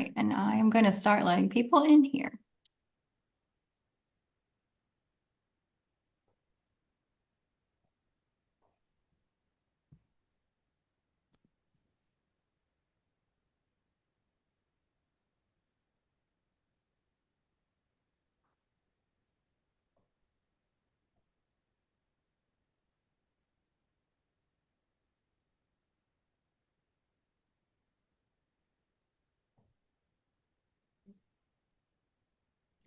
right, and I am going to start letting people in here.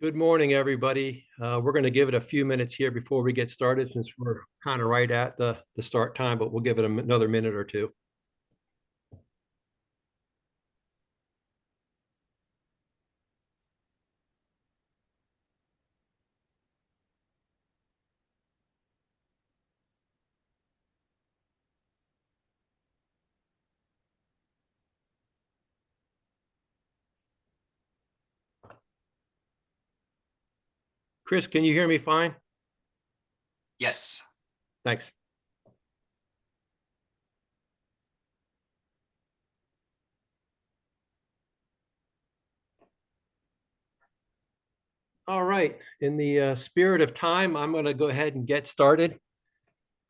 Good morning, everybody. We're going to give it a few minutes here before we get started, since we're kind of right at the start time, but we'll give it another minute or two. Chris, can you hear me fine? Yes. Thanks. All right. In the spirit of time, I'm going to go ahead and get started.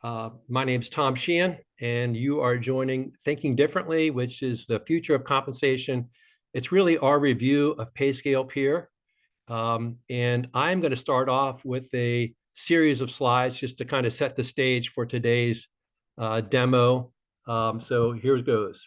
My name is Tom Sheehan, and you are joining Thinking Differently, which is the future of compensation. It's really our review of PayScale Peer. And I'm going to start off with a series of slides just to kind of set the stage for today's demo. So here it goes.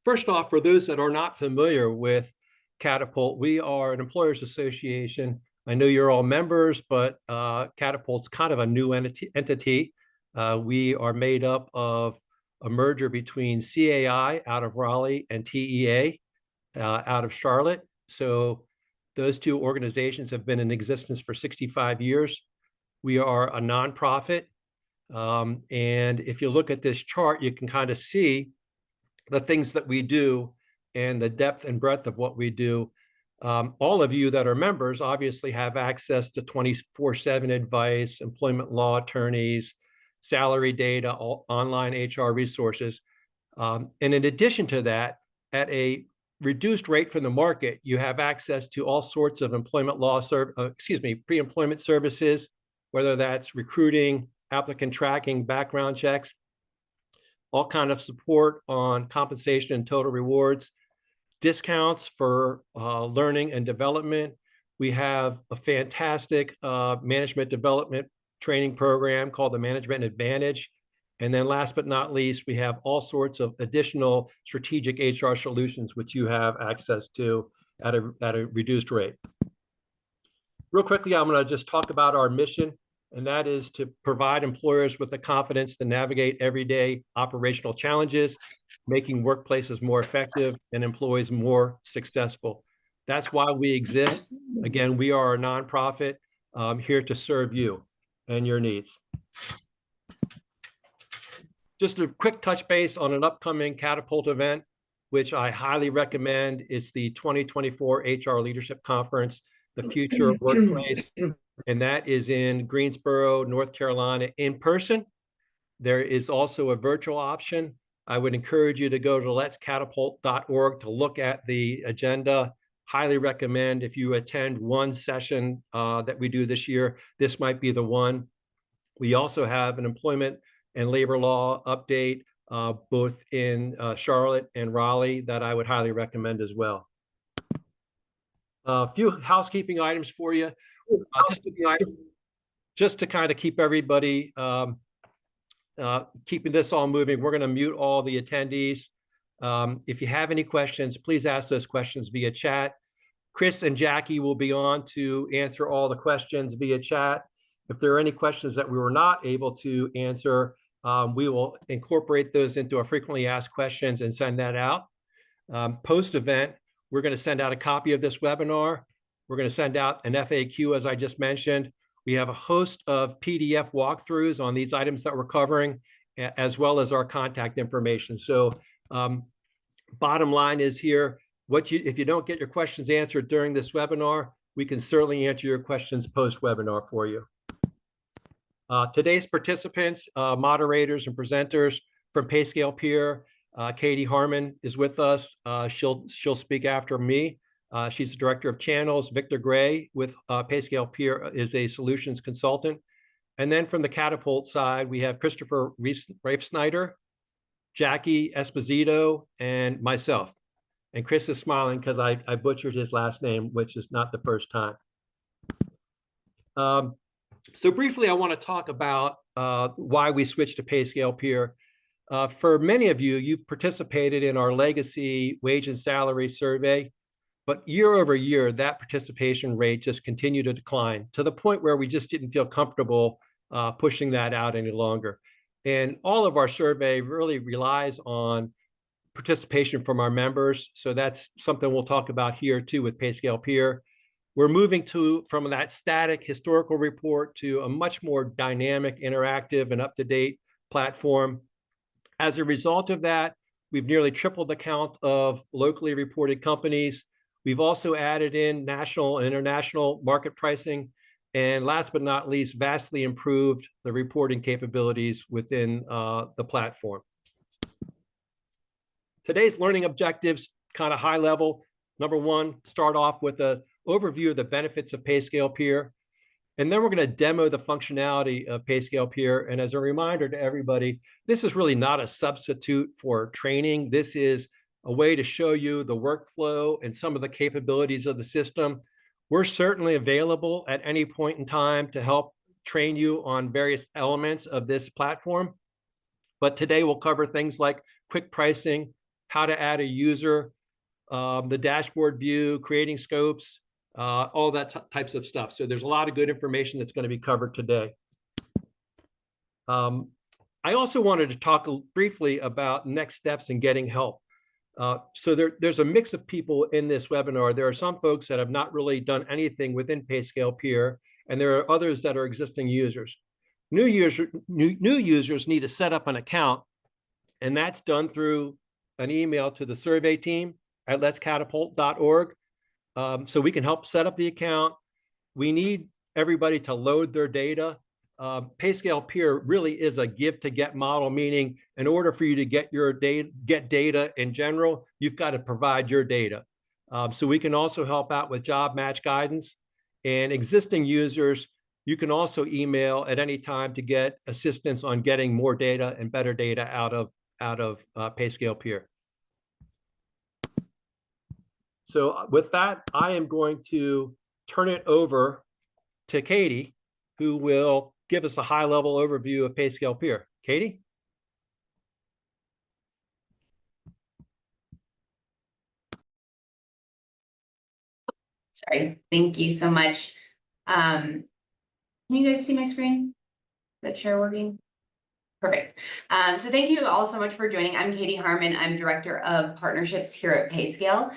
First off, for those that are not familiar with Catapult, we are an employers association. I know you're all members, but Catapult's kind of a new entity. We are made up of a merger between CAI out of Raleigh and TEA out of Charlotte. So those two organizations have been in existence for 65 years. We are a nonprofit. And if you look at this chart, you can kind of see the things that we do and the depth and breadth of what we do. All of you that are members obviously have access to 24/7 advice, employment law attorneys, salary data, online HR resources. And in addition to that, at a reduced rate from the market, you have access to all sorts of employment law, pre-employment services, whether that's recruiting, applicant tracking, background checks, all kind of support on compensation and total rewards, discounts for learning and development. We have a fantastic management development training program called the Management Advantage. And then last but not least, we have all sorts of additional strategic HR solutions, which you have access to at a reduced rate. Real quickly, I'm going to just talk about our mission, and that is to provide employers with the confidence to navigate everyday operational challenges, making workplaces more effective and employees more successful. That's why we exist. Again, we are a nonprofit here to serve you and your needs. Just a quick touch base on an upcoming Catapult event, which I highly recommend. It's the 2024 HR Leadership Conference, the Future of Workplace, and that is in Greensboro, North Carolina, in person. There is also a virtual option. I would encourage you to go to letscatapult.org to look at the agenda. Highly recommend, if you attend one session that we do this year, this might be the one. We also have an employment and labor law update, both in Charlotte and Raleigh, that I would highly recommend as well. A few housekeeping items for you. Just to kind of keep everybody, keeping this all moving, we're going to mute all the attendees. If you have any questions, please ask those questions via chat. Chris and Jackie will be on to answer all the questions via chat. If there are any questions that we were not able to answer, we will incorporate those into our frequently asked questions and send that out. Post-event, we're going to send out a copy of this webinar. We're going to send out an FAQ, as I just mentioned. We have a host of PDF walkthroughs on these items that we're covering, as well as our contact information. So bottom line is here, if you don't get your questions answered during this webinar, we can certainly answer your questions post-webinar for you. Today's participants, moderators and presenters from PayScale Peer, Katie Harmon is with us. She'll speak after me. She's the director of channels. Victor Gray with PayScale Peer is a solutions consultant. And then from the Catapult side, we have Christopher Reifsnyder, Jackie Esposito, and myself. And Chris is smiling because I butchered his last name, which is not the first time. So briefly, I want to talk about why we switched to PayScale Peer. For many of you, you've participated in our legacy wage and salary survey, but year over year, that participation rate just continued to decline to the point where we just didn't feel comfortable pushing that out any longer. And all of our survey really relies on participation from our members. So that's something we'll talk about here too with PayScale Peer. We're moving from that static historical report to a much more dynamic, interactive, and up-to-date platform. As a result of that, we've nearly tripled the count of locally reported companies. We've also added in national and international market pricing. And last but not least, vastly improved the reporting capabilities within the platform. Today's learning objectives, kind of high level. Number one, start off with an overview of the benefits of PayScale Peer. And then we're going to demo the functionality of PayScale Peer. And as a reminder to everybody, this is really not a substitute for training. This is a way to show you the workflow and some of the capabilities of the system. We're certainly available at any point in time to help train you on various elements of this platform. But today we'll cover things like quick pricing, how to add a user, the dashboard view, creating scopes, all that types of stuff. So there's a lot of good information that's going to be covered today. I also wanted to talk briefly about next steps in getting help. So there's a mix of people in this webinar. There are some folks that have not really done anything within PayScale Peer, and there are others that are existing users. New users need to set up an account, and that's done through an email to the survey team at letscatapult.org. So we can help set up the account. We need everybody to load their data. PayScale Peer really is a give to get model, meaning in order for you to get data in general, you've got to provide your data. So we can also help out with job match guidance. And existing users, you can also email at any time to get assistance on getting more data and better data out of PayScale Peer. So with that, I am going to turn it over to Katie, who will give us a high-level overview of PayScale Peer. Katie? Sorry, thank you so much. Can you guys see my screen? Is that share working? Perfect. So thank you all so much for joining. I'm Katie Harmon. I'm Director of Partnerships here at PayScale.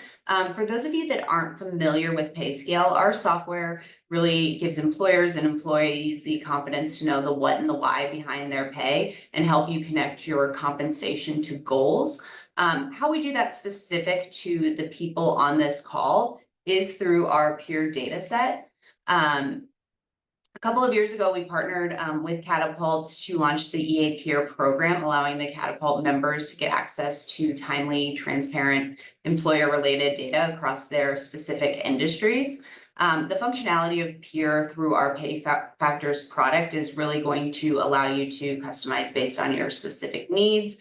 For those of you that aren't familiar with PayScale, our software really gives employers and employees the confidence to know the what and the why behind their pay and help you connect your compensation to goals. How we do that specific to the people on this call is through our peer data set. A couple of years ago, we partnered with Catapult to launch the EA Peer program, allowing the Catapult members to get access to timely, transparent, employer-related data across their specific industries. The functionality of Peer through our Pay Factors product is really going to allow you to customize based on your specific needs,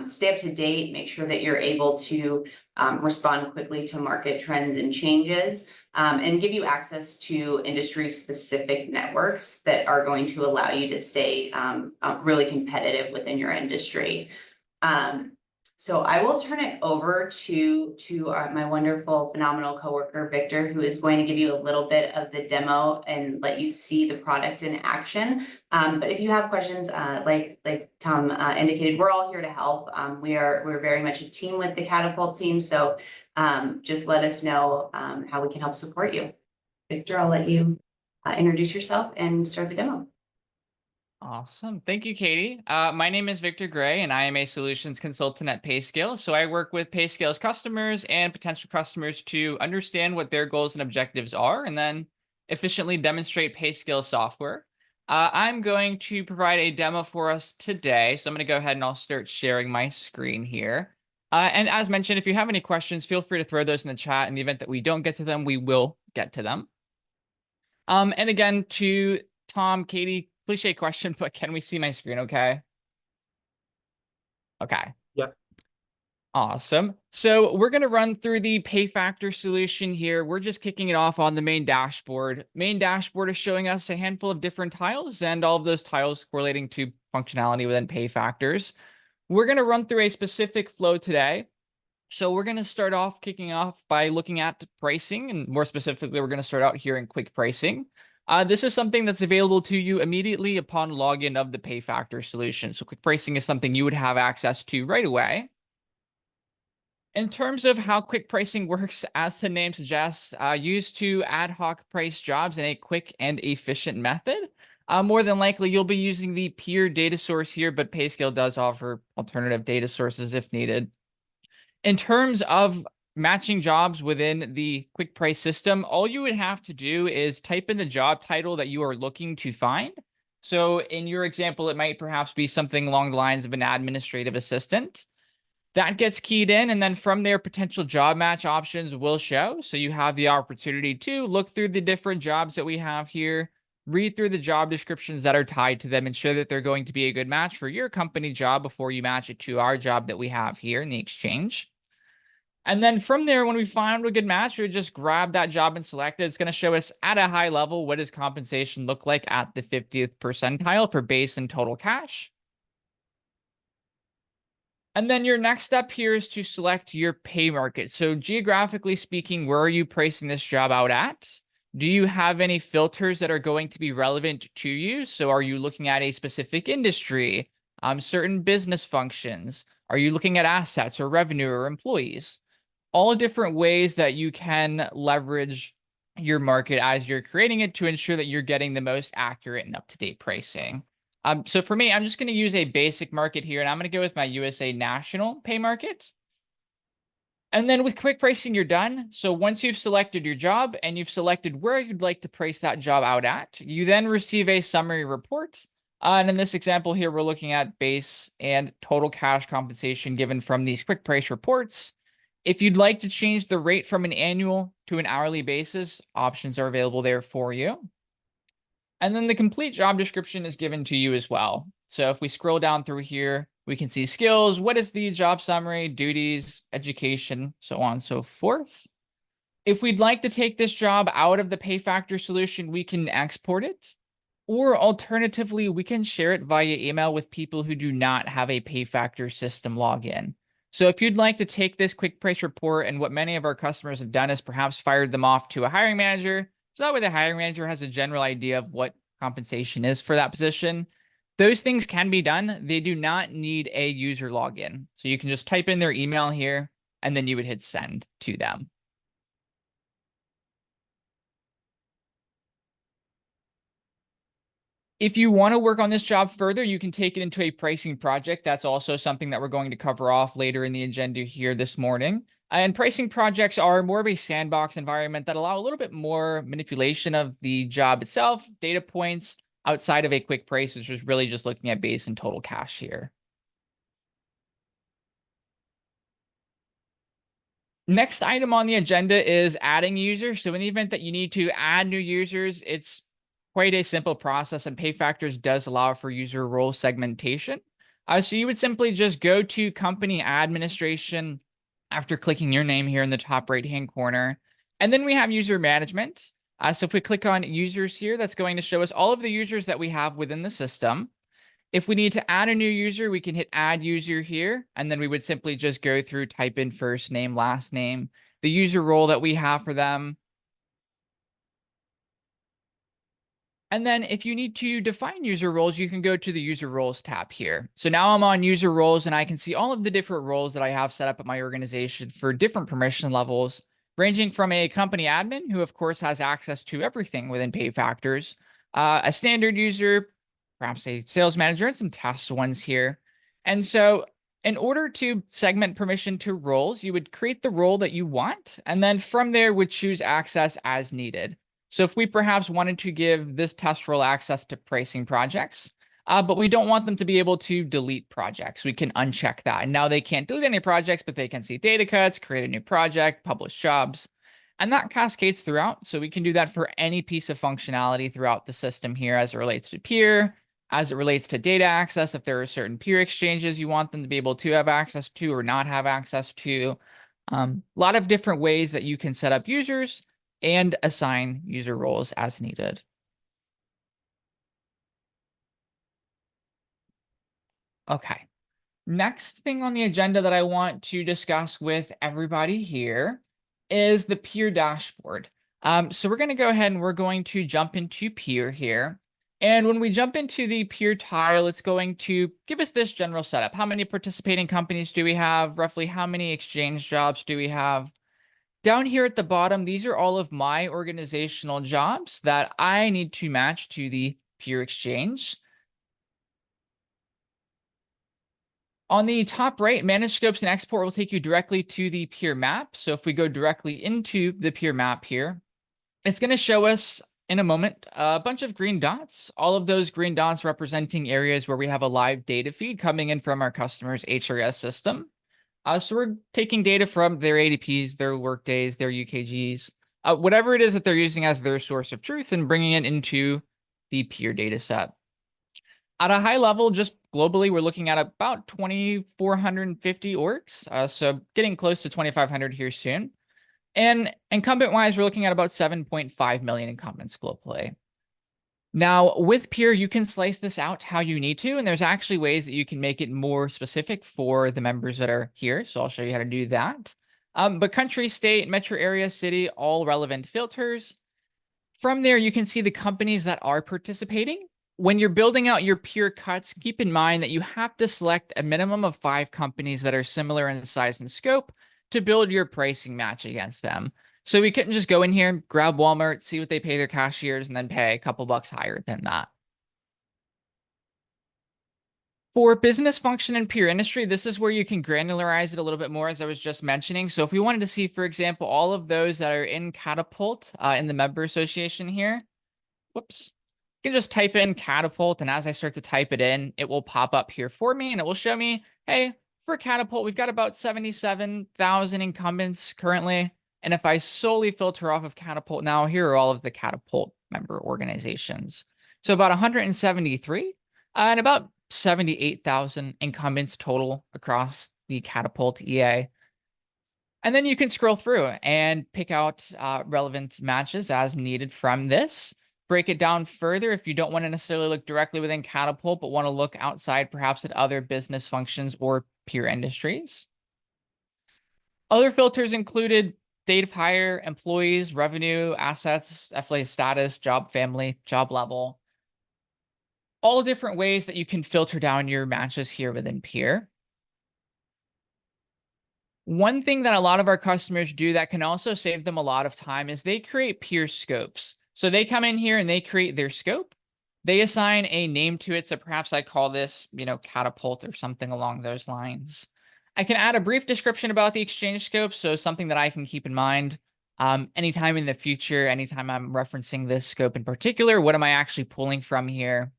stay up to date, make sure that you're able to respond quickly to market trends and changes, and give you access to industry-specific networks that are going to allow you to stay really competitive within your industry. So I will turn it over to my wonderful, phenomenal coworker, Victor, who is going to give you a little bit of the demo and let you see the product in action. But if you have questions, like Tom indicated, we're all here to help. We're very much a team with the Catapult team. So just let us know how we can help support you. Victor, I'll let you introduce yourself and start the demo. Awesome. Thank you, Katie. My name is Victor Gray, and I am a solutions consultant at PayScale. So I work with PayScale's customers and potential customers to understand what their goals and objectives are, and then efficiently demonstrate PayScale software. I'm going to provide a demo for us today. So I'm going to go ahead and I'll start sharing my screen here. And as mentioned, if you have any questions, feel free to throw those in the chat. In the event that we don't get to them, we will get to them. And again, to Tom, Katie, cliche question, but can we see my screen okay? Okay. Yep. Awesome. So we're going to run through the pay factor solution here. We're just kicking it off on the main dashboard. Main dashboard is showing us a handful of different tiles and all of those tiles correlating to functionality within pay factors. We're going to run through a specific flow today. So we're going to start off kicking off by looking at pricing, and more specifically, we're going to start out here in quick pricing. This is something that's available to you immediately upon login of the pay factor solution. So quick pricing is something you would have access to right away. In terms of how quick pricing works, as the name suggests, used to ad hoc price jobs in a quick and efficient method. More than likely, you'll be using the Peer data source here, but PayScale does offer alternative data sources if needed. In terms of matching jobs within the quick price system, all you would have to do is type in the job title that you are looking to find. So in your example, it might perhaps be something along the lines of an administrative assistant. That gets keyed in, and then from there, potential job match options will show. So you have the opportunity to look through the different jobs that we have here, read through the job descriptions that are tied to them, ensure that they're going to be a good match for your company job before you match it to our job that we have here in the exchange. And then from there, when we find a good match, we would just grab that job and select it. It's going to show us at a high level, what does compensation look like at the 50th percentile for base and total cash. And then your next step here is to select your pay market. So geographically speaking, where are you pricing this job out at? Do you have any filters that are going to be relevant to you? So are you looking at a specific industry, certain business functions? Are you looking at assets or revenue or employees? All different ways that you can leverage your market as you're creating it to ensure that you're getting the most accurate and up-to-date pricing. So for me, I'm just going to use a basic market here, and I'm going to go with my USA national pay market. And then with quick pricing, you're done. So once you've selected your job and you've selected where you'd like to price that job out at, you then receive a summary report. And in this example here, we're looking at base and total cash compensation given from these quick price reports. If you'd like to change the rate from an annual to an hourly basis, options are available there for you. And then the complete job description is given to you as well. So if we scroll down through here, we can see skills, what is the job summary, duties, education, so on and so forth. If we'd like to take this job out of the pay factor solution, we can export it. Or alternatively, we can share it via email with people who do not have a pay factor system login. So if you'd like to take this quick price report, and what many of our customers have done is perhaps fired them off to a hiring manager, so that way the hiring manager has a general idea of what compensation is for that position. Those things can be done. They do not need a user login. So you can just type in their email here, and then you would hit send to them. If you want to work on this job further, you can take it into a pricing project. That's also something that we're going to cover off later in the agenda here this morning. And pricing projects are more of a sandbox environment that allow a little bit more manipulation of the job itself, data points outside of a quick price, which is really just looking at base and total cash here. Next item on the agenda is adding users. So in the event that you need to add new users, it's quite a simple process, and PayFactors does allow for user role segmentation. So you would simply just go to company administration after clicking your name here in the top right-hand corner. And then we have user management. So if we click on users here, that's going to show us all of the users that we have within the system. If we need to add a new user, we can hit add user here, and then we would simply just go through, type in first name, last name, the user role that we have for them. And then if you need to define user roles, you can go to the user roles tab here. So now I'm on user roles, and I can see all of the different roles that I have set up at my organization for different permission levels, ranging from a company admin, who of course has access to everything within PayFactors, a standard user, perhaps a sales manager, and some test ones here. And so in order to segment permission to roles, you would create the role that you want, and then from there would choose access as needed. So if we perhaps wanted to give this test role access to pricing projects, but we don't want them to be able to delete projects. We can uncheck that. And now they can't delete any projects, but they can see data cuts, create a new project, publish jobs, and that cascades throughout. So we can do that for any piece of functionality throughout the system here as it relates to peer, as it relates to data access. If there are certain peer exchanges you want them to be able to have access to or not have access to. A lot of different ways that you can set up users and assign user roles as needed. Okay. Next thing on the agenda that I want to discuss with everybody here is the peer dashboard. So we're going to go ahead and we're going to jump into peer here. And when we jump into the peer tile, it's going to give us this general setup. How many participating companies do we have? Roughly how many exchange jobs do we have? Down here at the bottom, these are all of my organizational jobs that I need to match to the peer exchange. On the top right, manage scopes and export will take you directly to the peer map. So if we go directly into the peer map here, it's going to show us in a moment a bunch of green dots, all of those green dots representing areas where we have a live data feed coming in from our customer's HRS system. So we're taking data from their ADPs, their workdays, their UKGs, whatever it is that they're using as their source of truth and bringing it into the peer data set. At a high level, just globally, we're looking at about 2,450 orgs. So getting close to 2,500 here soon. And incumbent-wise, we're looking at about 7.5 million incumbents globally. Now, with Peer, you can slice this out how you need to, and there's actually ways that you can make it more specific for the members that are here. So I'll show you how to do that. But country, state, metro area, city, all relevant filters. From there, you can see the companies that are participating. When you're building out your peer cuts, keep in mind that you have to select a minimum of 5 companies that are similar in size and scope to build your pricing match against them. So we couldn't just go in here, grab Walmart, see what they pay their cashiers, and then pay a couple bucks higher than that. For business function and peer industry, this is where you can granularize it a little bit more, as I was just mentioning. So if we wanted to see, for example, all of those that are in Catapult in the member association here, whoops, you can just type in Catapult, and as I start to type it in, it will pop up here for me, and it will show me, hey, for Catapult, we've got about 77,000 incumbents currently. And if I solely filter off of Catapult now, here are all of the Catapult member organizations. So about 173 and about 78,000 incumbents total across the Catapult EA. And then you can scroll through and pick out relevant matches as needed from this. Break it down further if you don't want to necessarily look directly within Catapult, but want to look outside perhaps at other business functions or peer industries. Other filters included date of hire, employees, revenue, assets, FLA status, job family, job level. All different ways that you can filter down your matches here within Peer. One thing that a lot of our customers do that can also save them a lot of time is they create peer scopes. So they come in here and they create their scope. They assign a name to it. So perhaps I call this, Catapult or something along those lines. I can add a brief description about the exchange scope. So something that I can keep in mind anytime in the future, anytime I'm referencing this scope in particular, what am I actually pulling from here?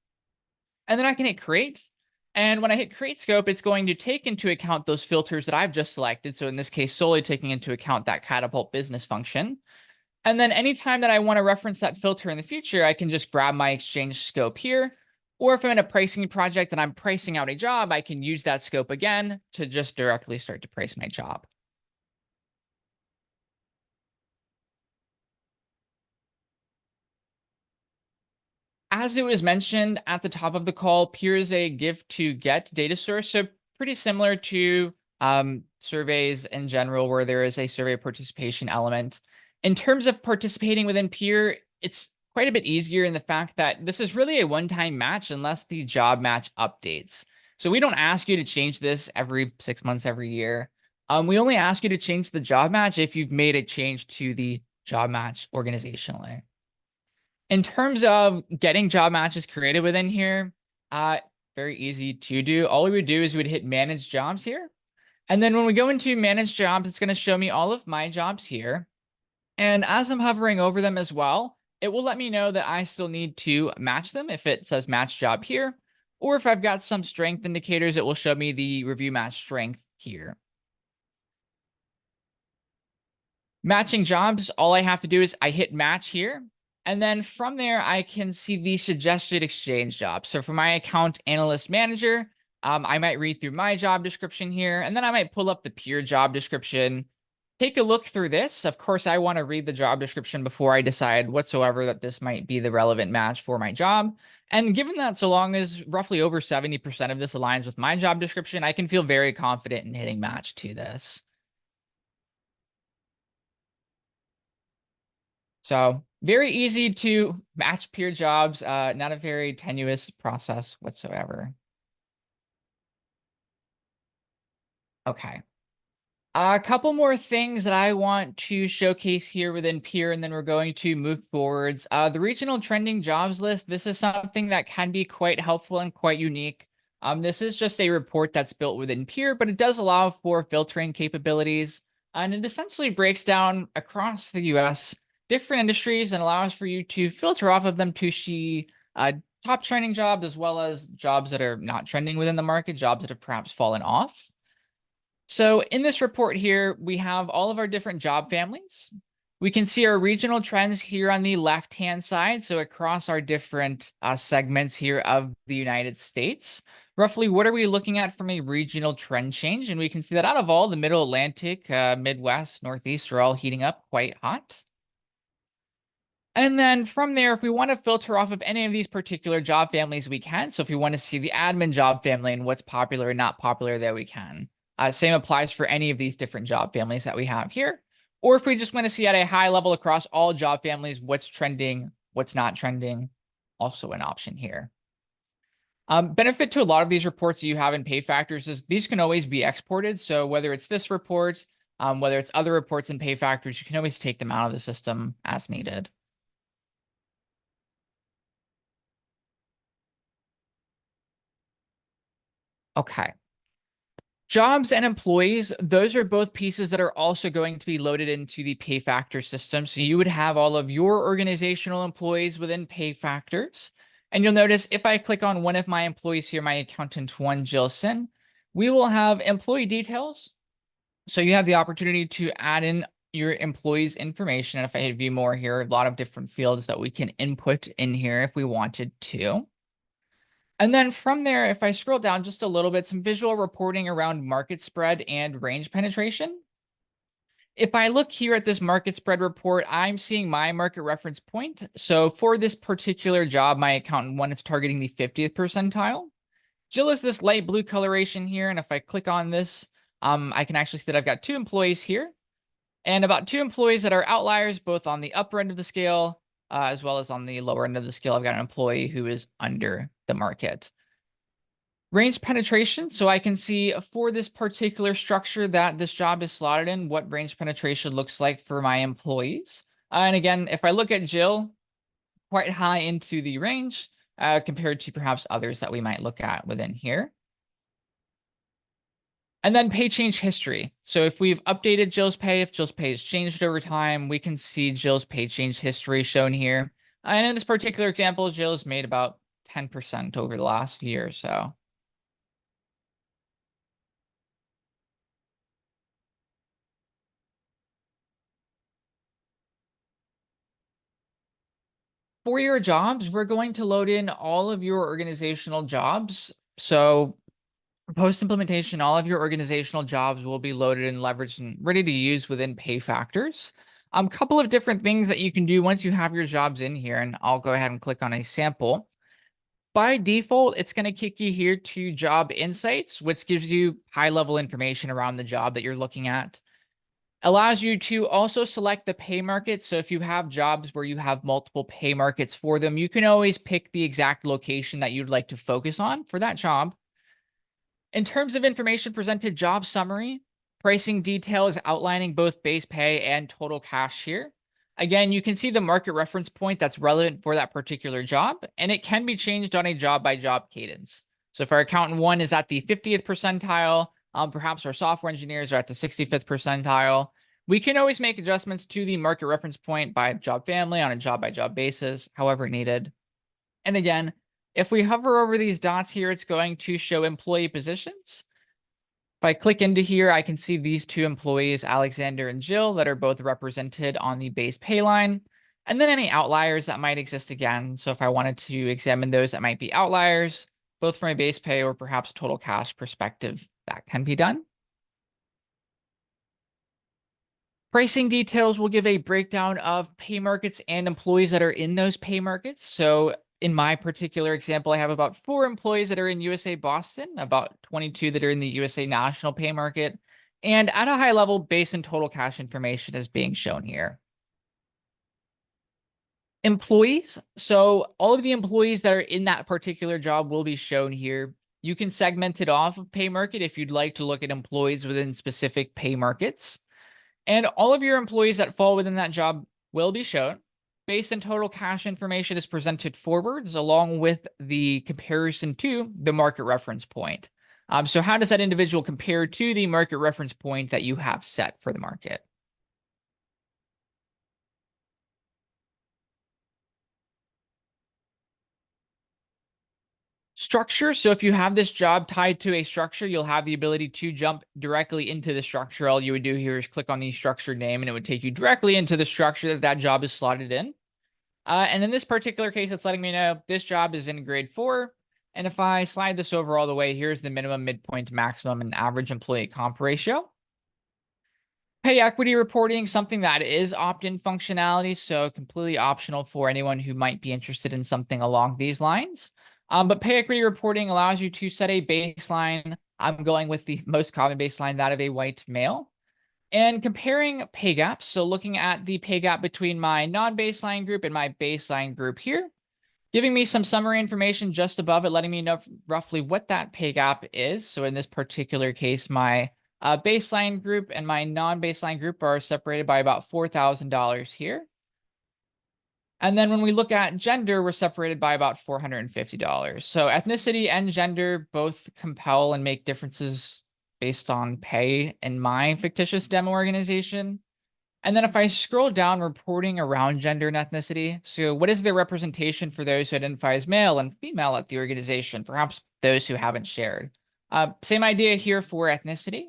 And then I can hit create. And when I hit create scope, it's going to take into account those filters that I've just selected. So in this case, solely taking into account that Catapult business function. And then anytime that I want to reference that filter in the future, I can just grab my exchange scope here. Or if I'm in a pricing project and I'm pricing out a job, I can use that scope again to just directly start to price my job. As it was mentioned at the top of the call, Peer is a give to get data source. So pretty similar to surveys in general, where there is a survey participation element. In terms of participating within Peer, it's quite a bit easier in the fact that this is really a one-time match unless the job match updates. So we don't ask you to change this every 6 months, every year. We only ask you to change the job match if you've made a change to the job match organizationally. In terms of getting job matches created within here, very easy to do. All we would do is we would hit manage jobs here. And then when we go into manage jobs, it's going to show me all of my jobs here. And as I'm hovering over them as well, it will let me know that I still need to match them if it says match job here, Or if I've got some strength indicators, it will show me the review match strength here. Matching jobs, all I have to do is I hit match here. And then from there, I can see the suggested exchange jobs. So for my account analyst manager, I might read through my job description here, and then I might pull up the peer job description, take a look through this. Of course, I want to read the job description before I decide whatsoever that this might be the relevant match for my job. And given that so long as roughly over 70% of this aligns with my job description, I can feel very confident in hitting match to this. So very easy to match peer jobs, not a very tenuous process whatsoever. Okay. A couple more things that I want to showcase here within Peer, and then we're going to move forwards. The regional trending jobs list, this is something that can be quite helpful and quite unique. This is just a report that's built within Peer, but it does allow for filtering capabilities. And it essentially breaks down across the US different industries and allows for you to filter off of them to see top trending jobs, as well as jobs that are not trending within the market, jobs that have perhaps fallen off. So in this report here, we have all of our different job families. We can see our regional trends here on the left-hand side. So across our different segments here of the United States, roughly what are we looking at from a regional trend change? And we can see that out of all, the Middle Atlantic, Midwest, Northeast are all heating up quite hot. And then from there, if we want to filter off of any of these particular job families, we can. So if we want to see the admin job family and what's popular and not popular there, we can. Same applies for any of these different job families that we have here. Or if we just want to see at a high level across all job families, what's trending, what's not trending, also an option here. Benefit to a lot of these reports that you have in Pay Factors is these can always be exported. So whether it's this report, whether it's other reports in Pay Factors, you can always take them out of the system as needed. Okay. Jobs and employees, those are both pieces that are also going to be loaded into the Pay Factor system. So you would have all of your organizational employees within Pay Factors. And you'll notice if I click on one of my employees here, my accountant one, Jilson, we will have employee details. So you have the opportunity to add in your employees' information. And if I hit view more here, a lot of different fields that we can input in here if we wanted to. And then from there, if I scroll down just a little bit, some visual reporting around market spread and range penetration. If I look here at this market spread report, I'm seeing my market reference point. So for this particular job, my accountant one is targeting the 50th percentile. Jill is this light blue coloration here. And if I click on this, I can actually see that I've got 2 employees here and about 2 employees that are outliers, both on the upper end of the scale, as well as on the lower end of the scale. I've got an employee who is under the market. Range penetration. So I can see for this particular structure that this job is slotted in, what range penetration looks like for my employees. And again, if I look at Jill, quite high into the range compared to perhaps others that we might look at within here. And then pay change history. So if we've updated Jill's pay, if Jill's pay has changed over time, we can see Jill's pay change history shown here. And in this particular example, Jill's made about 10% over the last year or so. For your jobs, we're going to load in all of your organizational jobs. So post-implementation, all of your organizational jobs will be loaded and leveraged and ready to use within Pay Factors. A couple of different things that you can do once you have your jobs in here, and I'll go ahead and click on a sample. By default, it's going to kick you here to Job Insights, which gives you high-level information around the job that you're looking at. Allows you to also select the pay market. So if you have jobs where you have multiple pay markets for them, you can always pick the exact location that you'd like to focus on for that job. In terms of information presented, job summary, pricing details outlining both base pay and total cash here. Again, you can see the market reference point that's relevant for that particular job, and it can be changed on a job-by-job cadence. So if our accountant one is at the 50th percentile, perhaps our software engineers are at the 65th percentile, we can always make adjustments to the market reference point by job family on a job-by-job basis, however needed. And again, If we hover over these dots here, it's going to show employee positions. If I click into here, I can see these two employees, Alexander and Jill, that are both represented on the base pay line, and then any outliers that might exist again. So if I wanted to examine those that might be outliers, both from a base pay or perhaps total cash perspective, that can be done. Pricing details will give a breakdown of pay markets and employees that are in those pay markets. So in my particular example, I have about 4 employees that are in USA Boston, about 22 that are in the USA National pay market, and at a high level, base and total cash information is being shown here. Employees. So all of the employees that are in that particular job will be shown here. You can segment it off of pay market if you'd like to look at employees within specific pay markets. And all of your employees that fall within that job will be shown. Base and total cash information is presented forwards along with the comparison to the market reference point. So how does that individual compare to the market reference point that you have set for the market? Structure. So if you have this job tied to a structure, you'll have the ability to jump directly into the structure. All you would do here is click on the structure name and it would take you directly into the structure that that job is slotted in. And in this particular case, it's letting me know this job is in grade 4. And if I slide this over all the way, here's the minimum, midpoint, maximum, and average employee comp ratio. Pay equity reporting, something that is opt-in functionality, so completely optional for anyone who might be interested in something along these lines. But pay equity reporting allows you to set a baseline. I'm going with the most common baseline, that of a white male. And comparing pay gaps, so looking at the pay gap between my non-baseline group and my baseline group here, giving me some summary information just above it, letting me know roughly what that pay gap is. So in this particular case, my baseline group and my non-baseline group are separated by about $4,000 here. And then when we look at gender, we're separated by about $450. So ethnicity and gender both compel and make differences based on pay in my fictitious demo organization. And then if I scroll down, reporting around gender and ethnicity. So what is the representation for those who identify as male and female at the organization? Perhaps those who haven't shared. Same idea here for ethnicity.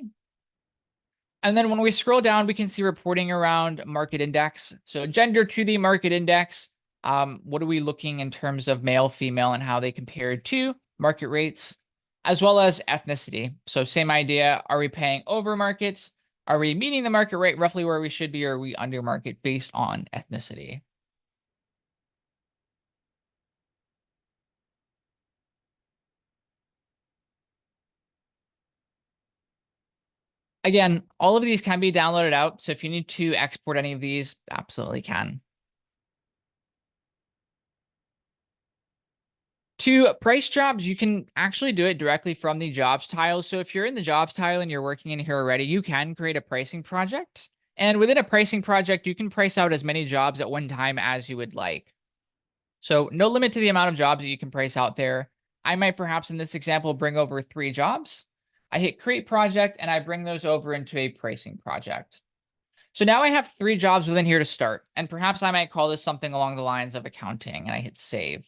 And then when we scroll down, we can see reporting around market index. So gender to the market index. What are we looking in terms of male, female, and how they compare to market rates, as well as ethnicity. So same idea. Are we paying over markets? Are we meeting the market rate roughly where we should be, or are we under market based on ethnicity? Again, all of these can be downloaded out. So if you need to export any of these, absolutely can. To price jobs, you can actually do it directly from the jobs tile. So if you're in the jobs tile and you're working in here already, you can create a pricing project. And within a pricing project, you can price out as many jobs at one time as you would like. So no limit to the amount of jobs that you can price out there. I might perhaps in this example bring over 3 jobs. I hit create project and I bring those over into a pricing project. So now I have 3 jobs within here to start. And perhaps I might call this something along the lines of accounting, and I hit save.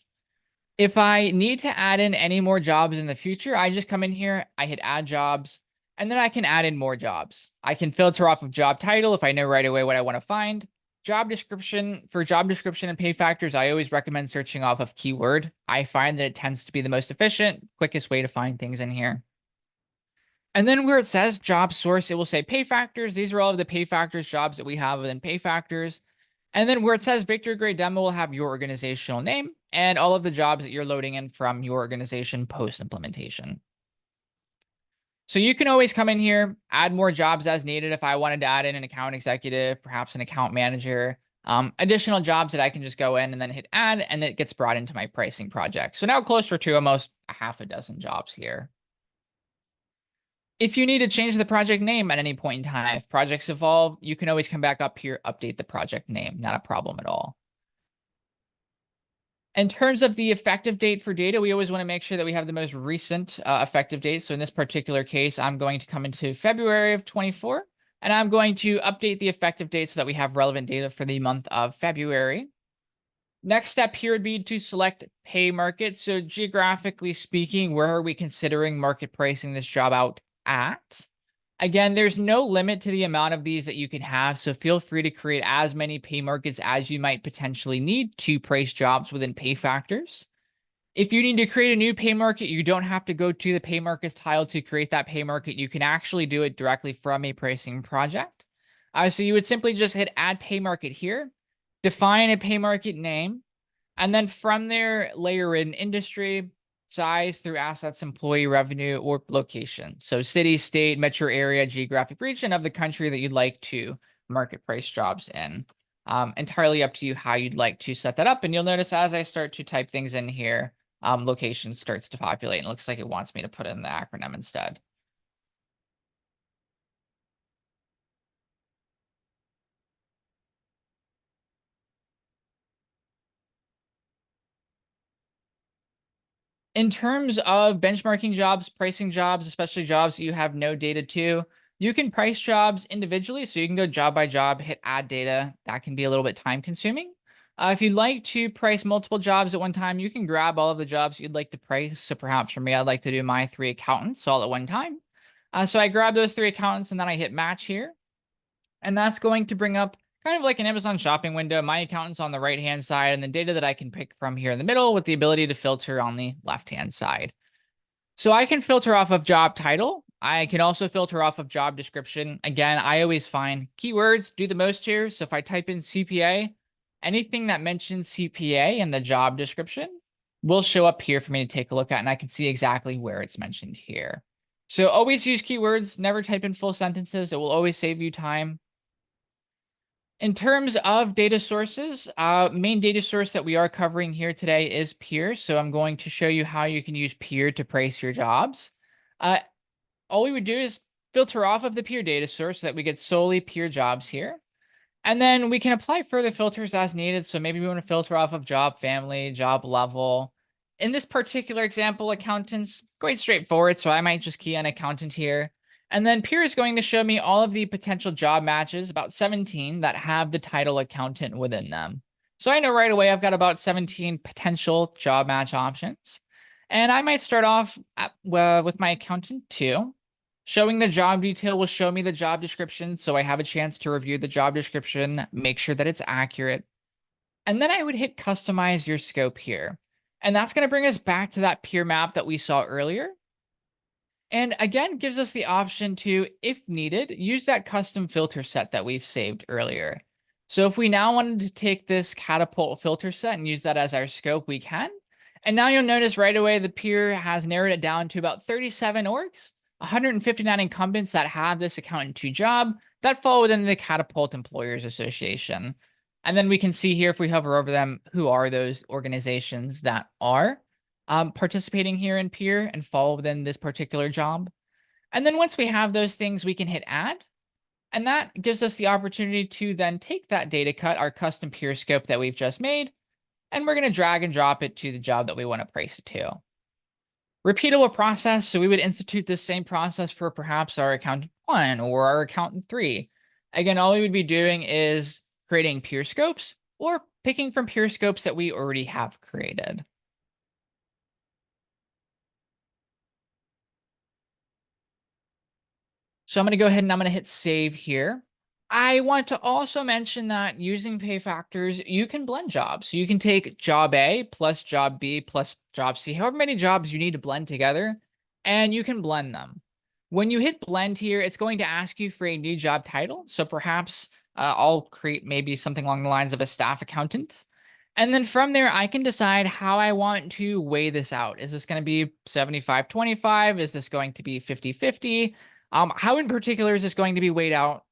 If I need to add in any more jobs in the future, I just come in here, I hit add jobs, and then I can add in more jobs. I can filter off of job title if I know right away what I want to find. Job description. For job description and pay factors, I always recommend searching off of keyword. I find that it tends to be the most efficient, quickest way to find things in here. And then where it says job source, it will say pay factors. These are all of the pay factors jobs that we have within pay factors. And then where it says Victor Gray Demo will have your organizational name and all of the jobs that you're loading in from your organization post-implementation. So you can always come in here, add more jobs as needed. If I wanted to add in an account executive, perhaps an account manager, additional jobs that I can just go in and then hit add, and it gets brought into my pricing project. So now closer to almost a half a dozen jobs here. If you need to change the project name at any point in time, if projects evolve, you can always come back up here, update the project name, not a problem at all. In terms of the effective date for data, we always want to make sure that we have the most recent effective date. So in this particular case, I'm going to come into February of 24, and I'm going to update the effective date so that we have relevant data for the month of February. Next step here would be to select pay market. So geographically speaking, where are we considering market pricing this job out at? Again, there's no limit to the amount of these that you can have. So feel free to create as many pay markets as you might potentially need to price jobs within pay factors. If you need to create a new pay market, you don't have to go to the pay markets tile to create that pay market. You can actually do it directly from a pricing project. So you would simply just hit add pay market here, define a pay market name, and then from there, layer in industry, size through assets, employee revenue, or location. So city, state, metro area, geographic region of the country that you'd like to market price jobs in. Entirely up to you how you'd like to set that up. And you'll notice as I start to type things in here, location starts to populate and it looks like it wants me to put in the acronym instead. In terms of benchmarking jobs, pricing jobs, especially jobs that you have no data to, you can price jobs individually. So you can go job by job, hit add data. That can be a little bit time consuming. If you'd like to price multiple jobs at one time, you can grab all of the jobs you'd like to price. So perhaps for me, I'd like to do my 3 accountants all at one time. So I grab those 3 accountants and then I hit match here. And that's going to bring up kind of like an Amazon shopping window, my accountant's on the right-hand side, and the data that I can pick from here in the middle with the ability to filter on the left-hand side. So I can filter off of job title. I can also filter off of job description. Again, I always find keywords do the most here. So if I type in CPA, anything that mentions CPA in the job description will show up here for me to take a look at, and I can see exactly where it's mentioned here. So always use keywords, never type in full sentences. It will always save you time. In terms of data sources, main data source that we are covering here today is Peer. So I'm going to show you how you can use Peer to price your jobs. All we would do is filter off of the Peer data source so that we get solely Peer jobs here. And then we can apply further filters as needed. So maybe we want to filter off of job family, job level. In this particular example, accountants, quite straightforward. So I might just key on accountant here. And then Peer is going to show me all of the potential job matches, about 17, that have the title accountant within them. So I know right away I've got about 17 potential job match options. And I might start off with my accountant 2. Showing the job detail will show me the job description, so I have a chance to review the job description, make sure that it's accurate. And then I would hit customize your scope here. And that's going to bring us back to that peer map that we saw earlier. And again, gives us the option to, if needed, use that custom filter set that we've saved earlier. So if we now wanted to take this Catapult filter set and use that as our scope, we can. And now you'll notice right away the peer has narrowed it down to about 37 orgs, 159 incumbents that have this accountant 2 job that fall within the Catapult Employers Association. And then we can see here, if we hover over them, who are those organizations that are participating here in Peer and fall within this particular job. And then once we have those things, we can hit add. And that gives us the opportunity to then take that data cut, our custom Peer scope that we've just made, and we're going to drag and drop it to the job that we want to price it to. Repeatable process. So we would institute this same process for perhaps our accountant 1 or our accountant 3. Again, all we would be doing is creating Peer scopes or picking from Peer scopes that we already have created. So I'm going to go ahead and I'm going to hit save here. I want to also mention that using pay factors, you can blend jobs. So you can take job A plus job B plus job C, however many jobs you need to blend together, and you can blend them. When you hit blend here, it's going to ask you for a new job title. So perhaps I'll create maybe something along the lines of a staff accountant. And then from there, I can decide how I want to weigh this out. Is this going to be 75-25? Is this going to be 50-50? How in particular is this going to be weighed out?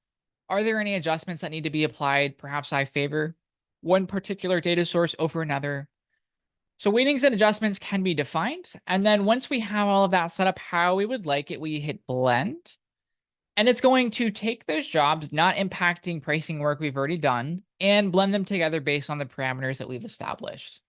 Are there any adjustments that need to be applied? Perhaps I favor one particular data source over another. So weightings and adjustments can be defined. And then once we have all of that set up how we would like it, we hit blend. And it's going to take those jobs, not impacting pricing work we've already done, and blend them together based on the parameters that we've established.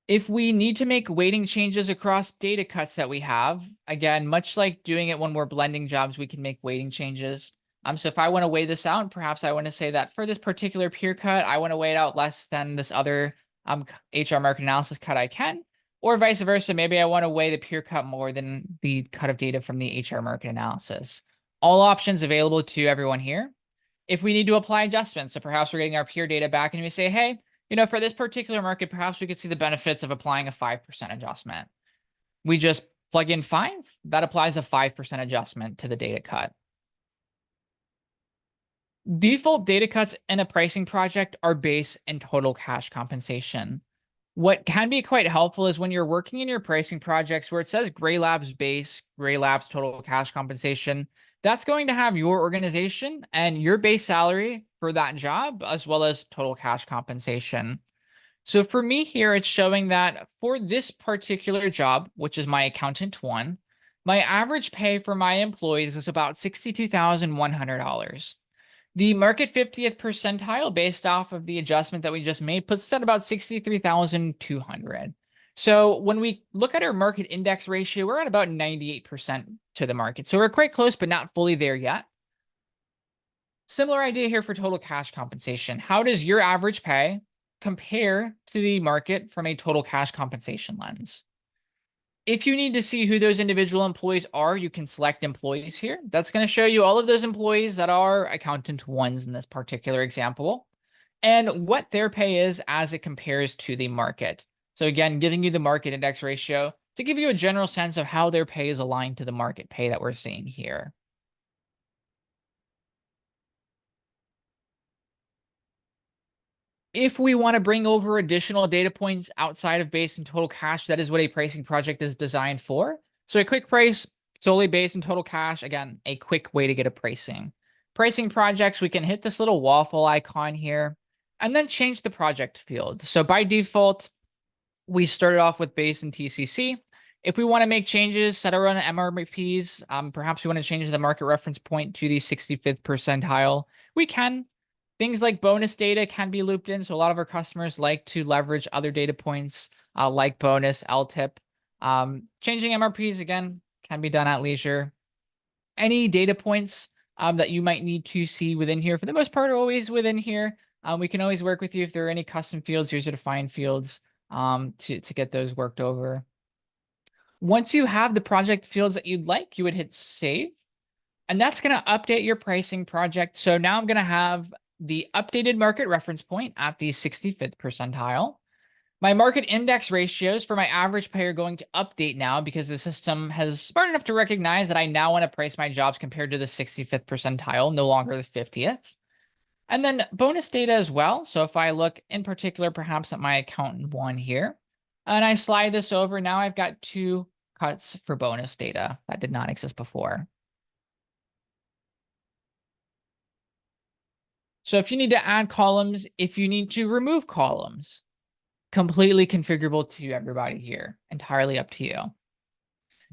If we need to make weighting changes across data cuts that we have, again, much like doing it when we're blending jobs, we can make weighting changes. So if I want to weigh this out, perhaps I want to say that for this particular peer cut, I want to weigh it out less than this other HR market analysis cut I can, or vice versa. Maybe I want to weigh the peer cut more than the cut of data from the HR market analysis. All options available to everyone here. If we need to apply adjustments, so perhaps we're getting our peer data back and we say, hey, for this particular market, perhaps we could see the benefits of applying a 5% adjustment. We just plug in 5. That applies a 5% adjustment to the data cut. Default data cuts in a pricing project are base and total cash compensation. What can be quite helpful is when you're working in your pricing projects where it says Gray Labs base, Gray Labs total cash compensation, that's going to have your organization and your base salary for that job, as well as total cash compensation. So for me here, it's showing that for this particular job, which is my accountant one, my average pay for my employees is about $62,100. The market 50th percentile based off of the adjustment that we just made puts us at about 63,200. So when we look at our market index ratio, we're at about 98% to the market. So we're quite close, but not fully there yet. Similar idea here for total cash compensation. How does your average pay compare to the market from a total cash compensation lens? If you need to see who those individual employees are, you can select employees here. That's going to show you all of those employees that are accountant ones in this particular example, and what their pay is as it compares to the market. So again, giving you the market index ratio to give you a general sense of how their pay is aligned to the market pay that we're seeing here. If we want to bring over additional data points outside of base and total cash, that is what a pricing project is designed for. So a quick price, solely base and total cash, again, a quick way to get a pricing. Pricing projects, we can hit this little waffle icon here and then change the project field. So by default, we started off with base and TCC. If we want to make changes, set our own MRPs, perhaps we want to change the market reference point to the 65th percentile, we can. Things like bonus data can be looped in. So a lot of our customers like to leverage other data points like bonus, LTIP. Changing MRPs, again, can be done at leisure. Any data points that you might need to see within here, for the most part, are always within here. We can always work with you if there are any custom fields, user-defined fields to get those worked over. Once you have the project fields that you'd like, you would hit save. And that's going to update your pricing project. So now I'm going to have the updated market reference point at the 65th percentile. My market index ratios for my average pay are going to update now because the system has smart enough to recognize that I now want to price my jobs compared to the 65th percentile, no longer the 50th. And then bonus data as well. So if I look in particular, perhaps at my accountant one here, and I slide this over, now I've got 2 cuts for bonus data that did not exist before. So if you need to add columns, if you need to remove columns, completely configurable to everybody here, entirely up to you.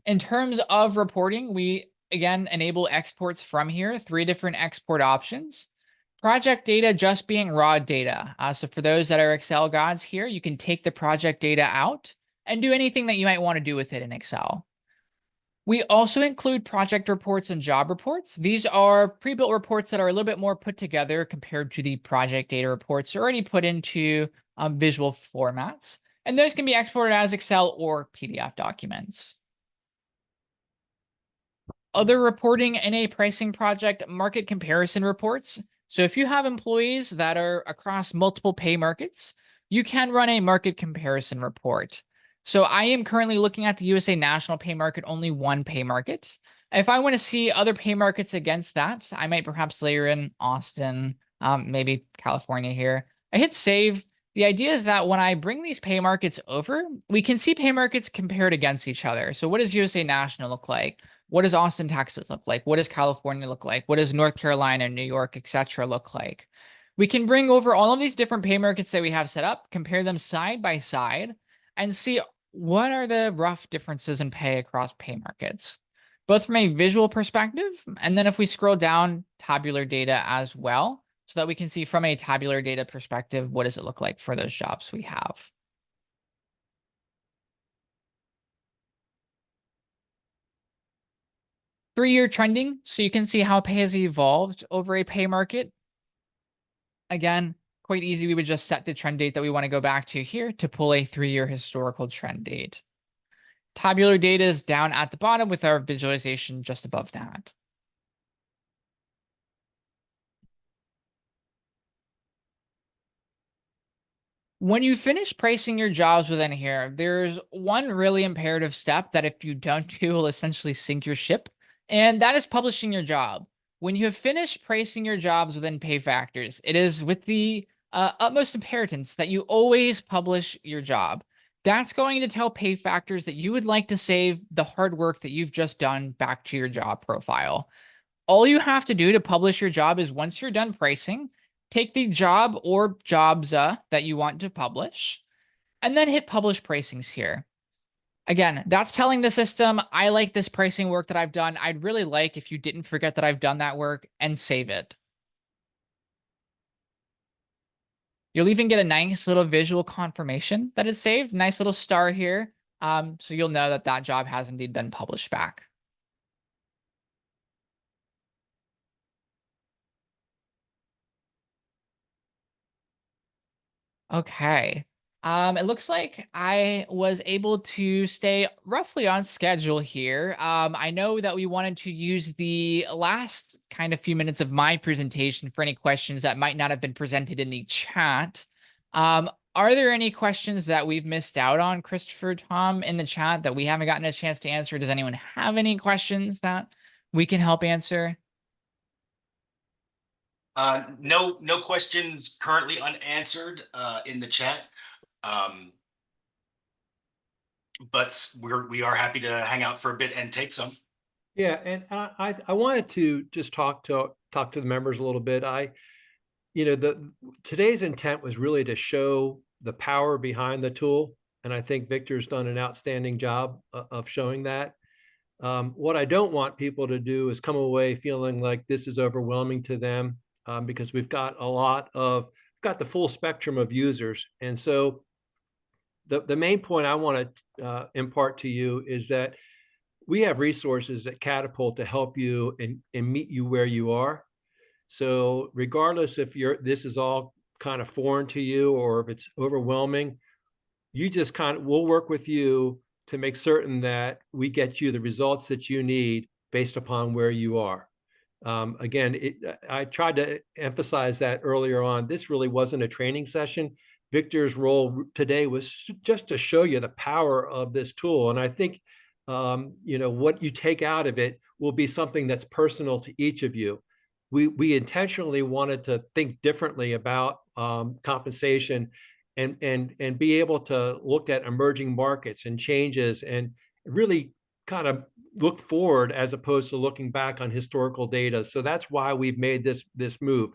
In terms of reporting, we again enable exports from here, 3 different export options. Project data just being raw data. So for those that are Excel gods here, you can take the project data out and do anything that you might want to do with it in Excel. We also include project reports and job reports. These are pre-built reports that are a little bit more put together compared to the project data reports already put into visual formats. And those can be exported as Excel or PDF documents. Other reporting in a pricing project, market comparison reports. So if you have employees that are across multiple pay markets, you can run a market comparison report. So I am currently looking at the USA national pay market, only one pay market. If I want to see other pay markets against that, I might perhaps layer in Austin, maybe California here. I hit save. The idea is that when I bring these pay markets over, we can see pay markets compared against each other. So what does USA national look like? What does Austin, Texas look like? What does California look like? What does North Carolina, New York, etc. look like? We can bring over all of these different pay markets that we have set up, compare them side by side, and see what are the rough differences in pay across pay markets, both from a visual perspective, and then if we scroll down, tabular data as well, so that we can see from a tabular data perspective, what does it look like for those jobs we have. 3-year trending, so you can see how pay has evolved over a pay market. Again, quite easy. We would just set the trend date that we want to go back to here to pull a 3-year historical trend date. Tabular data is down at the bottom with our visualization just above that. When you finish pricing your jobs within here, there's one really imperative step that if you don't do will essentially sink your ship, and that is publishing your job. When you have finished pricing your jobs within pay factors, it is with the utmost imperative that you always publish your job. That's going to tell pay factors that you would like to save the hard work that you've just done back to your job profile. All you have to do to publish your job is once you're done pricing, take the job or jobs that you want to publish, and then hit publish pricings here. Again, that's telling the system, I like this pricing work that I've done. I'd really like if you didn't forget that I've done that work, and save it. You'll even get a nice little visual confirmation that it's saved. Nice little star here. So you'll know that that job has indeed been published back. Okay. It looks like I was able to stay roughly on schedule here. I know that we wanted to use the last kind of few minutes of my presentation for any questions that might not have been presented in the chat. Are there any questions that we've missed out on, Christopher, Tom, in the chat that we haven't gotten a chance to answer? Does anyone have any questions that we can help answer? No questions currently unanswered in the chat. But we are happy to hang out for a bit and take some. Yeah, and I wanted to just talk to the members a little bit. Today's intent was really to show the power behind the tool, and I think Victor's done an outstanding job of showing that. What I don't want people to do is come away feeling like this is overwhelming to them, because we've got the full spectrum of users, and so the main point I want to impart to you is that we have resources at Catapult to help you and meet you where you are. So regardless if this is all kind of foreign to you or if it's overwhelming, we'll work with you to make certain that we get you the results that you need based upon where you are. Again, I tried to emphasize that earlier on. This really wasn't a training session. Victor's role today was just to show you the power of this tool. And I think, what you take out of it will be something that's personal to each of you. We intentionally wanted to think differently about compensation and be able to look at emerging markets and changes and really kind of look forward as opposed to looking back on historical data. So that's why we've made this move.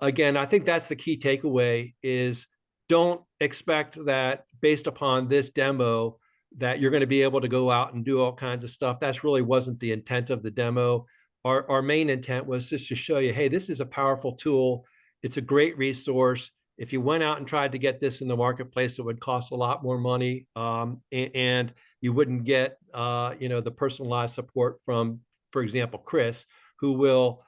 Again, I think that's the key takeaway is don't expect that based upon this demo that you're going to be able to go out and do all kinds of stuff. That's really wasn't the intent of the demo. Our main intent was just to show you, hey, this is a powerful tool. It's a great resource. If you went out and tried to get this in the marketplace, it would cost a lot more money, and you wouldn't get the personalized support from, for example, Chris, who will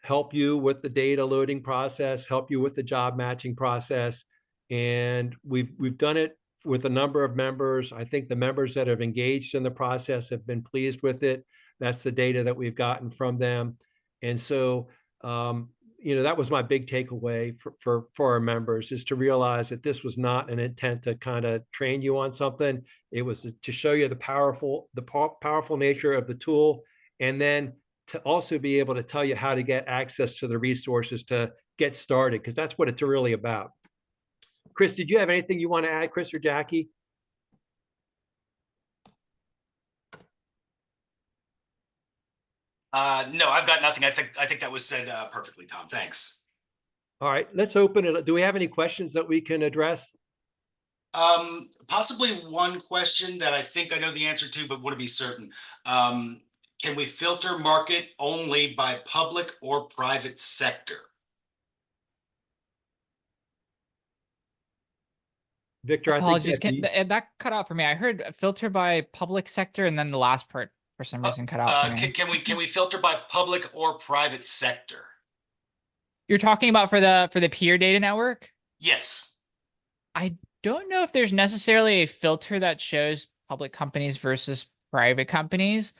help you with the data loading process, help you with the job matching process. And we've done it with a number of members. I think the members that have engaged in the process have been pleased with it. That's the data that we've gotten from them. And so, that was my big takeaway for our members, is to realize that this was not an intent to kind of train you on something. It was to show you the powerful nature of the tool, and then to also be able to tell you how to get access to the resources to get started, because that's what it's really about. Chris, did you have anything you want to add, Chris or Jackie? No, I've got nothing. I think that was said perfectly, Tom. Thanks. All right, let's open it. Do we have any questions that we can address? Possibly one question that I think I know the answer to, but want to be certain. Can we filter market only by public or private sector? Victor, I think Apologies. that's you. That cut out for me. I heard filter by public sector, and then the last part for some reason cut out for me. Can we filter by public or private sector? You're talking about for the peer data network? Yes. I don't know if there's necessarily a filter that shows public companies versus private companies.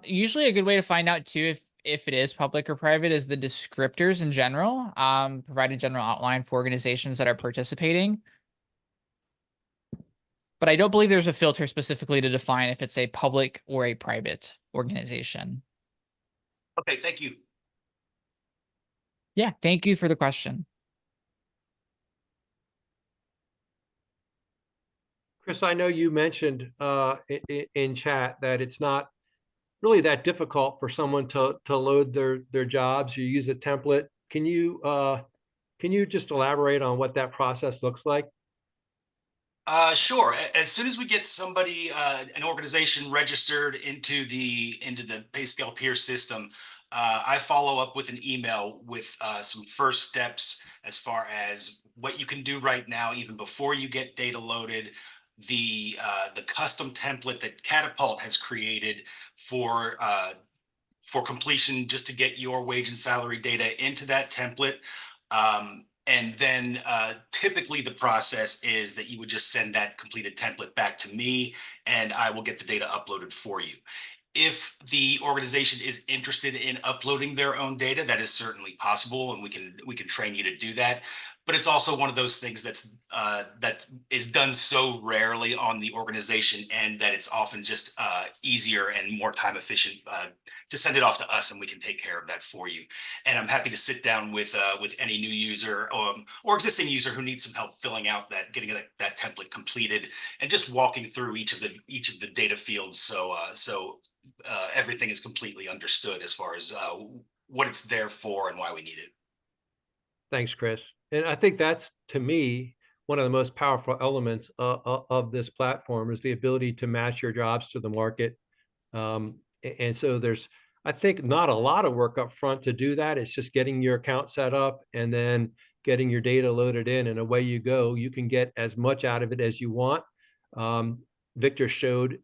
Usually a good way to find out too if it is public or private is the descriptors in general. Provide a general outline for organizations that are participating. But I don't believe there's a filter specifically to define if it's a public or a private organization. Okay, thank you. Yeah, thank you for the question. Chris, I know you mentioned in chat that it's not really that difficult for someone to load their jobs. You use a template. Can you just elaborate on what that process looks like? Sure. As soon as we get somebody, an organization registered into the PayScale Peer system, I follow up with an email with some first steps as far as what you can do right now, even before you get data loaded. The custom template that Catapult has created for completion, just to get your wage and salary data into that template. And then typically the process is that you would just send that completed template back to me, and I will get the data uploaded for you. If the organization is interested in uploading their own data, that is certainly possible, and we can train you to do that. But it's also one of those things that is done so rarely on the organization end that it's often just easier and more time efficient to send it off to us, and we can take care of that for you. And I'm happy to sit down with any new user or existing user who needs some help filling out getting that template completed, and just walking through each of the data fields, so everything is completely understood as far as what it's there for and why we need it. Thanks, Chris. And I think that's, to me, one of the most powerful elements of this platform is the ability to match your jobs to the market. And so there's, I think, not a lot of work up front to do that. It's just getting your account set up and then getting your data loaded in, and away you go. You can get as much out of it as you want. Victor showed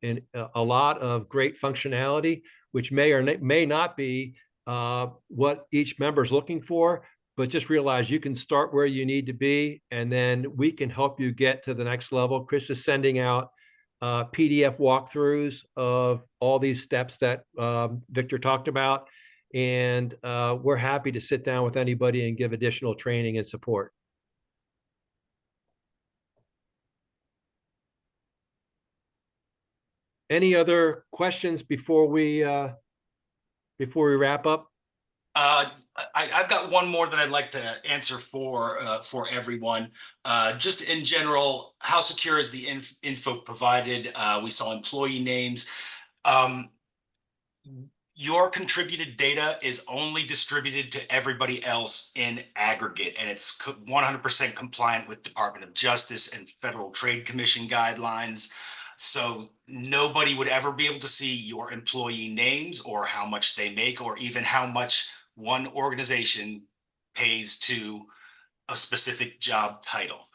a lot of great functionality, which may or may not be what each member is looking for, but just realize you can start where you need to be, and then we can help you get to the next level. Chris is sending out PDF walkthroughs of all these steps that Victor talked about, and we're happy to sit down with anybody and give additional training and support. Any other questions before we wrap up? I've got one more that I'd like to answer for everyone. Just in general, how secure is the info provided? We saw employee names. Your contributed data is only distributed to everybody else in aggregate, and it's 100% compliant with Department of Justice and Federal Trade Commission guidelines. So nobody would ever be able to see your employee names or how much they make, or even how much one organization pays to a specific job title.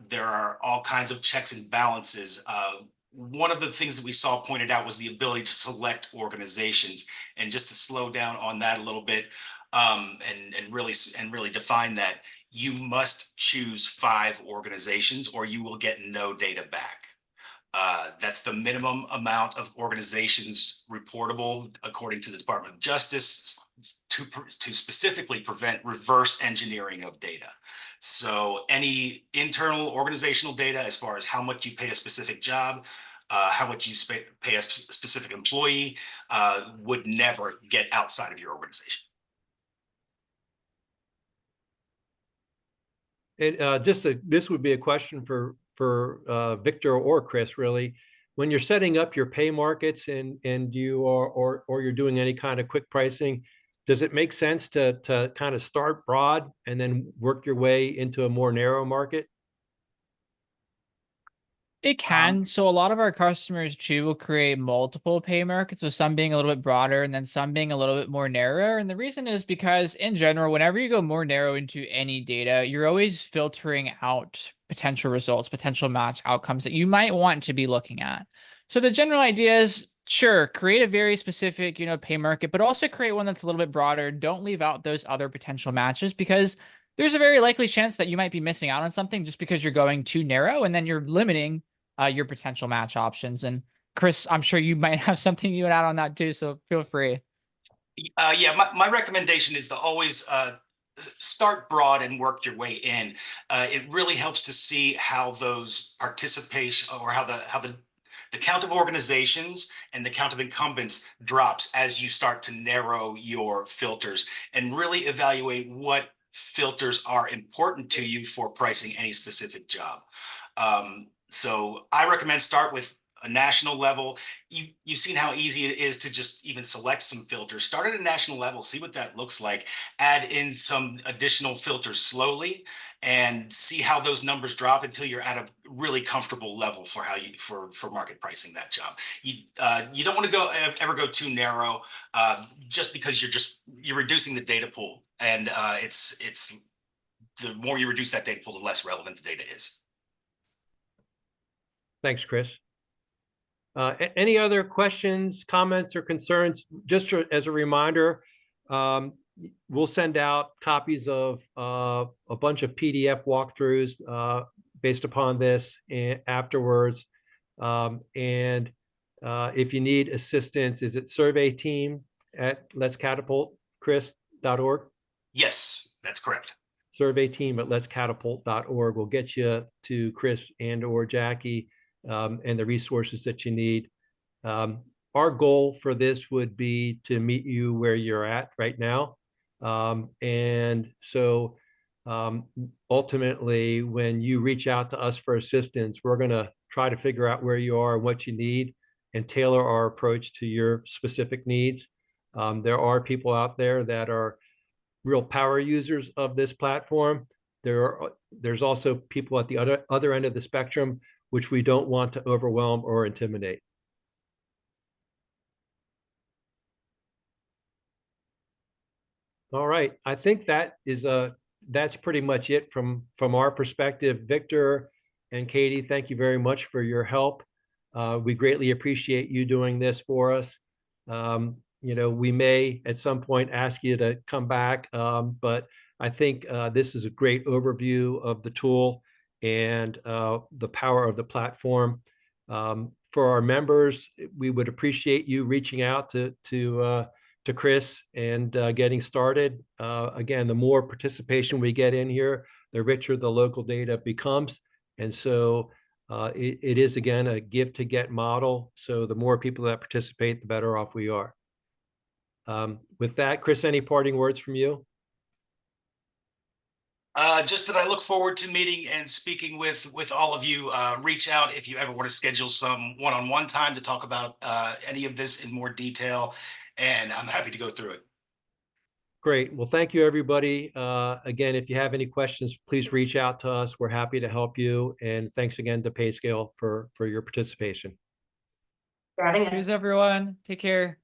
There are all kinds of checks and balances. One of the things that we saw pointed out was the ability to select organizations, and just to slow down on that a little bit, and really define that, you must choose 5 organizations or you will get no data back. That's the minimum amount of organizations reportable according to the Department of Justice to specifically prevent reverse engineering of data. So any internal organizational data, as far as how much you pay a specific job, how much you pay a specific employee, would never get outside of your organization. And this would be a question for Victor or Chris, really. When you're setting up your pay markets and you are or you're doing any kind of quick pricing, does it make sense to kind of start broad and then work your way into a more narrow market? It can. So a lot of our customers too will create multiple pay markets, with some being a little bit broader and then some being a little bit more narrow. And the reason is because in general, whenever you go more narrow into any data, you're always filtering out potential results, potential match outcomes that you might want to be looking at. So the general idea is, sure, create a very specific, pay market, but also create one that's a little bit broader. Don't leave out those other potential matches, because there's a very likely chance that you might be missing out on something just because you're going too narrow, and then you're limiting your potential match options. And Chris, I'm sure you might have something you would add on that too, so feel free. Yeah, my recommendation is to always start broad and work your way in. It really helps to see how those participation, or how the count of organizations and the count of incumbents drops as you start to narrow your filters, and really evaluate what filters are important to you for pricing any specific job. So I recommend start with a national level. You've seen how easy it is to just even select some filters. Start at a national level, see what that looks like. Add in some additional filters slowly, and see how those numbers drop until you're at a really comfortable level for how you for market pricing that job. You don't want to ever go too narrow, just because you're reducing the data pool, and it's the more you reduce that data pool, the less relevant the data is. Thanks, Chris. Any other questions, comments, or concerns? Just as a reminder, we'll send out copies of a bunch of PDF walkthroughs based upon this and afterwards. And if you need assistance, is it surveyteam@letscatapult.chris.org? Yes, that's correct. Surveyteam@letscatapult.org will get you to Chris and or Jackie and the resources that you need. Our goal for this would be to meet you where you're at right now. And so ultimately, when you reach out to us for assistance, we're going to try to figure out where you are and what you need, and tailor our approach to your specific needs. There are people out there that are real power users of this platform. There's also people at the other end of the spectrum, which we don't want to overwhelm or intimidate. All right, I think that's pretty much it from our perspective. Victor and Katie, thank you very much for your help. We greatly appreciate you doing this for us. We may at some point ask you to come back, but I think this is a great overview of the tool and the power of the platform. For our members, we would appreciate you reaching out to Chris and getting started. Again, the more participation we get in here, the richer the local data becomes. And so it is, again, a give to get model. So the more people that participate, the better off we are. With that, Chris, any parting words from you? Just that I look forward to meeting and speaking with all of you. Reach out if you ever want to schedule some one-on-one time to talk about any of this in more detail, and I'm happy to go through it. Great. Well, thank you, everybody. Again, if you have any questions, please reach out to us. We're happy to help you. And thanks again to PayScale for your participation. For having us. Cheers, everyone. Take care.